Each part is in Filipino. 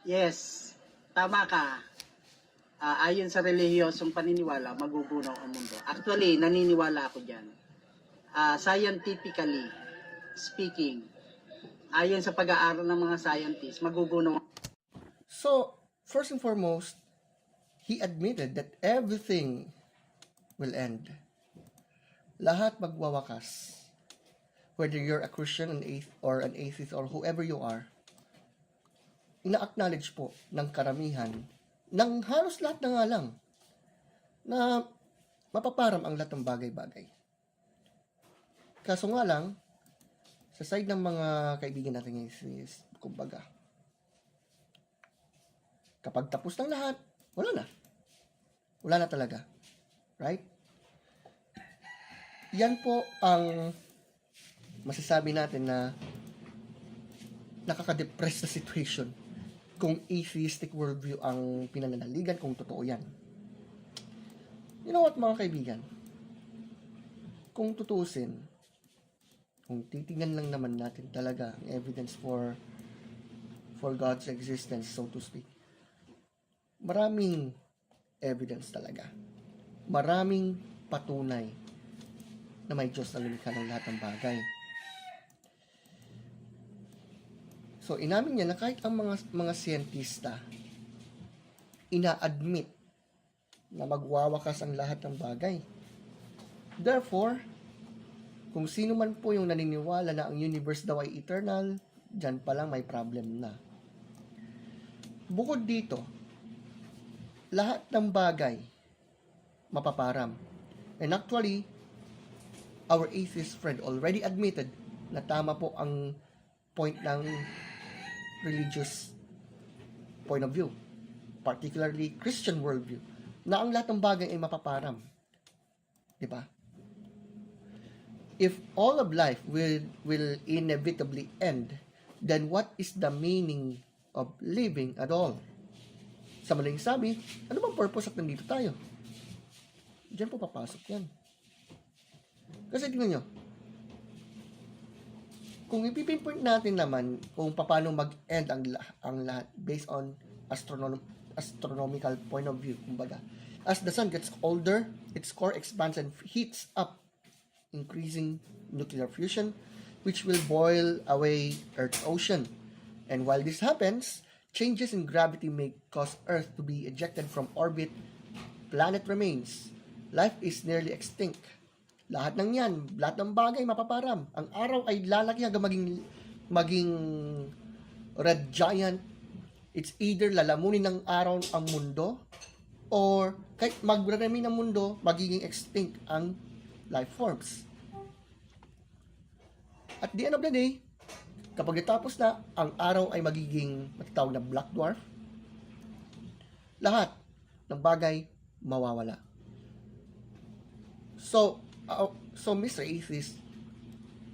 Yes, tama ka. Ayon sa relihiyosong paniniwala, magugunaw ang mundo. Actually, naniniwala ako dyan. Scientifically speaking, ayon sa pag-aaral ng mga scientists, magugunaw. So, first and foremost, he admitted that everything will end. Lahat magwawakas. Whether you're a Christian, or an atheist, or whoever you are, ina-acknowledge po ng karamihan, ng halos lahat na nga lang, na mapaparam ang lahat ng bagay-bagay. Kaso nga lang, sa side ng mga kaibigan natin is, kumbaga, kapag tapos ng lahat, wala na. Wala na talaga. Right? Yan po ang masasabi natin na nakaka-depress na situation kung atheistic worldview ang pinananaligan, kung totoo yan. You know what, mga kaibigan? Kung tutusin, kung titingnan lang naman natin talaga ang evidence for God's existence, so to speak, maraming evidence talaga. Maraming patunay na may Diyos na lumikha ng lahat ng bagay. So, inamin niya na kahit ang mga siyentista ina-admit na magwawakas ang lahat ng bagay. Therefore, kung sino man po yung naniniwala na ang universe daw ay eternal, dyan pa lang may problem na. Bukod dito, lahat ng bagay mapaparam. And actually, our atheist friend already admitted na tama po ang point ng religious point of view, particularly Christian worldview, na ang lahat ng bagay ay mapaparam. Diba? If all of life will inevitably end, then what is the meaning of living at all? Sa madaling sabi, ano bang purpose at nandito tayo? Diyan po papasok yan. Kasi tingnan nyo, kung ipipinpoint natin naman kung paano mag-end ang lahat based on astronomical point of view, kumbaga, as the sun gets older, its core expands and heats up, increasing nuclear fusion, which will boil away Earth's ocean. And while this happens, changes in gravity may cause Earth to be ejected from orbit. Planet remains. Life is nearly extinct. Lahat ng yan, lahat ng bagay mapaparam. Ang araw ay lalaki hanggang maging red giant. It's either lalamunin ng araw ang mundo, or kahit magrarami ng mundo, magiging extinct ang life forms. At the end of the day, kapag natapos na, ang araw ay magiging matatawag na black dwarf. Lahat ng bagay mawawala. So Mr. Atheist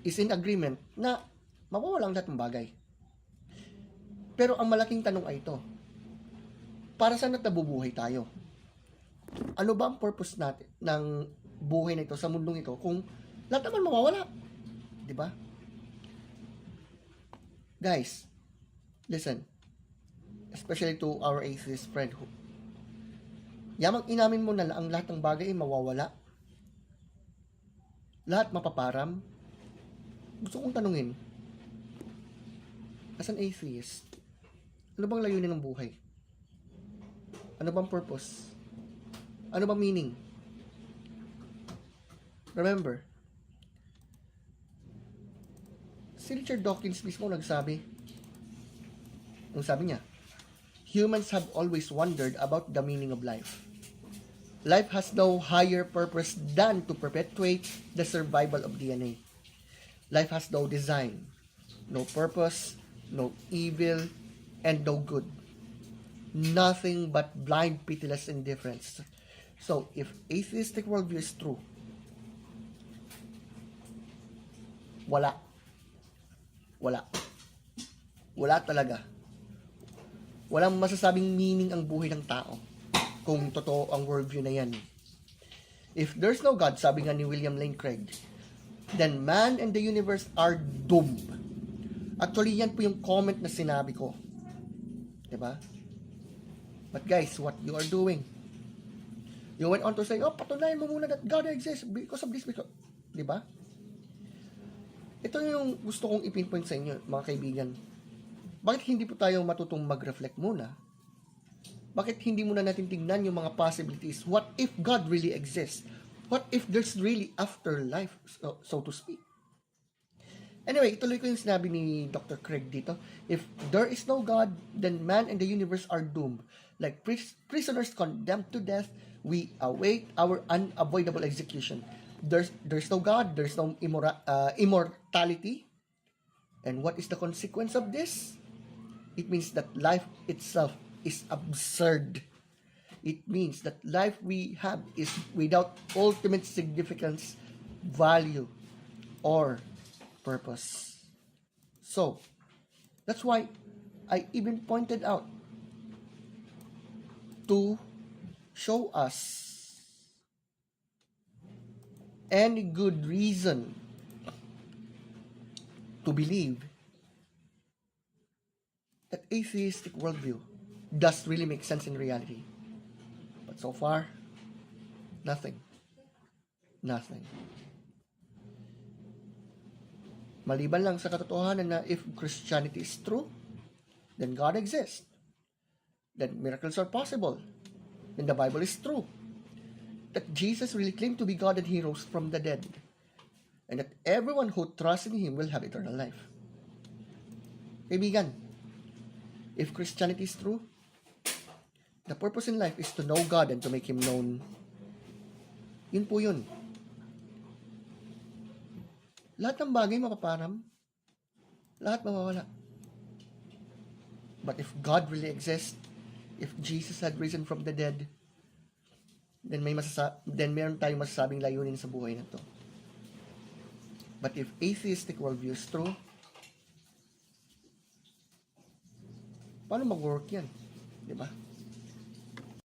is in agreement na mawawala ang lahat ng bagay. Pero ang malaking tanong ay ito, para saan nabubuhay tayo? Ano ba ang purpose natin ng buhay na ito sa mundong ito kung lahat naman mawawala? Diba? Guys, listen, especially to our atheist friend who, yamang inamin mo na ang lahat ng bagay ay mawawala, lahat mapaparam. Gusto kong tanungin, as an atheist, ano bang layunin ng buhay? Ano bang purpose? Ano bang meaning? Remember, si Richard Dawkins mismo nagsabi, ang sabi niya, humans have always wondered about the meaning of life. Life has no higher purpose than to perpetuate the survival of DNA. Life has no design, no purpose, no evil, and no good. Nothing but blind, pitiless indifference. So, if atheistic worldview is true, wala. Wala talaga. Walang masasabing meaning ang buhay ng tao kung totoo ang worldview na yan. If there's no God, sabi nga ni William Lane Craig, then man and the universe are doomed. Actually, yan po yung comment na sinabi ko. Diba? But guys, what you are doing, you went on to say, oh, patunayan mo muna that God exists because of this, because, diba? Ito yung gusto kong ipinpoint sa inyo, mga kaibigan. Bakit hindi po tayo matutong mag-reflect muna? Bakit hindi muna natin tingnan yung mga possibilities? What if God really exists? What if there's really afterlife, so to speak? Anyway, ituloy ko yung sinabi ni Dr. Craig dito. If there is no God, then man and the universe are doomed. Like prisoners condemned to death, we await our unavoidable execution. There's no God, there's no immortality. And what is the consequence of this? It means that life itself is absurd. It means that life we have is without ultimate significance, value, or purpose. So, that's why I even pointed out to show us any good reason to believe that atheistic worldview does really make sense in reality. But so far, nothing. Nothing. Maliban lang sa katotohanan na if Christianity is true, then God exists. Then miracles are possible. Then the Bible is true. That Jesus really claimed to be God and He rose from the dead. And that everyone who trusts in Him will have eternal life. Kaibigan, if Christianity is true, the purpose in life is to know God and to make Him known. Yun po yun. Lahat ng bagay mapaparam. Lahat mawawala. But if God really exists, if Jesus had risen from the dead, then meron tayong masasabing layunin sa buhay na to. But if atheistic worldview is true, paano mag-work yan? Diba?